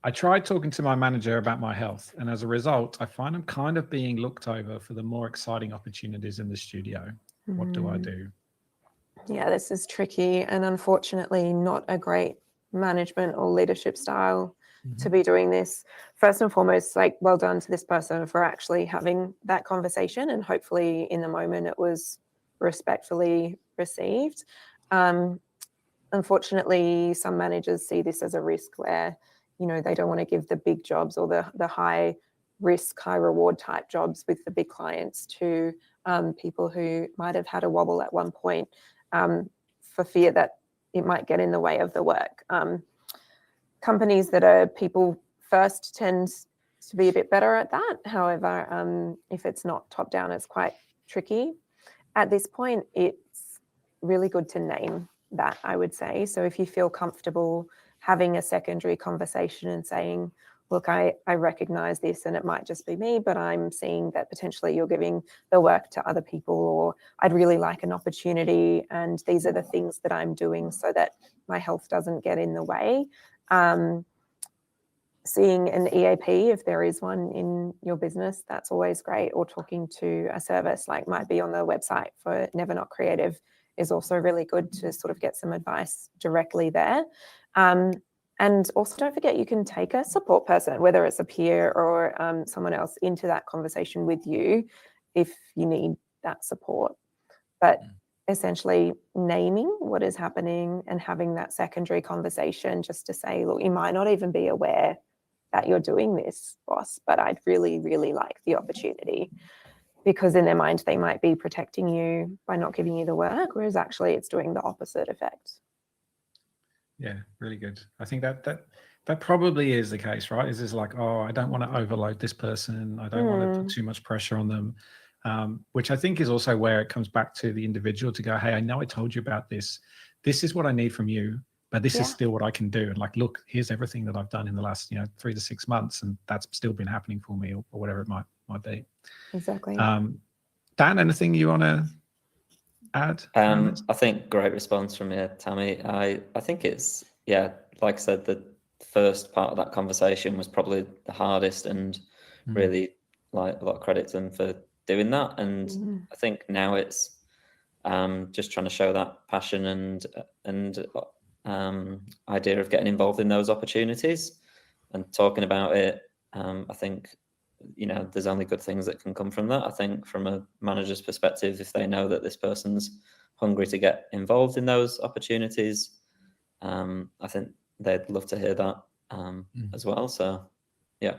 I tried talking to my manager about my health, and as a result, I find I'm kind of being looked over for the more exciting opportunities in the studio. What do I do? Yeah, this is tricky and unfortunately not a great management or leadership style to be doing this. First and foremost, like, well done to this person for actually having that conversation, and hopefully in the moment it was respectfully received. Unfortunately, some managers see this as a risk where, you know, they don't want to give the big jobs or the high risk, high reward type jobs with the big clients to people who might have had a wobble at one point, for fear that it might get in the way of the work. Companies that are people first tend to be a bit better at that. However, if it's not top down, it's quite tricky. At this point, it's really good to name that, I would say. So if you feel comfortable having a secondary conversation and saying, look, I recognize this and it might just be me, but I'm seeing that potentially you're giving the work to other people, or I'd really like an opportunity and these are the things that I'm doing so that my health doesn't get in the way. Seeing an EAP, if there is one in your business, that's always great. Or talking to a service like might be on the website for Never Not Creative is also really good to sort of get some advice directly there. And also don't forget, you can take a support person, whether it's a peer or someone else, into that conversation with you if you need that support. But essentially naming what is happening and having that secondary conversation just to say, look, you might not even be aware that you're doing this, boss, but I'd really, really like the opportunity. Because in their mind, they might be protecting you by not giving you the work, whereas actually it's doing the opposite effect. Yeah, really good. I think that probably is the case, right? Is this like, oh, I don't want to overload this person. I don't want to put too much pressure on them, which I think is also where it comes back to the individual to go, hey, I know I told you about this. This is what I need from you, but this is still what I can do. And like, look, here's everything that I've done in the last, 3 to 6 months, and that's still been happening for me, or whatever it might be. Exactly. Dan, anything you want to add? I think great response from you, Tammy. I think it's, like I said, the first part of that conversation was probably the hardest, and really, like, a lot of credit to them for doing that. And I think now it's just trying to show that passion and idea of getting involved in those opportunities and talking about it. I think, there's only good things that can come from that. I think from a manager's perspective, if they know that this person's hungry to get involved in those opportunities, I think they'd love to hear that as well. So, yeah.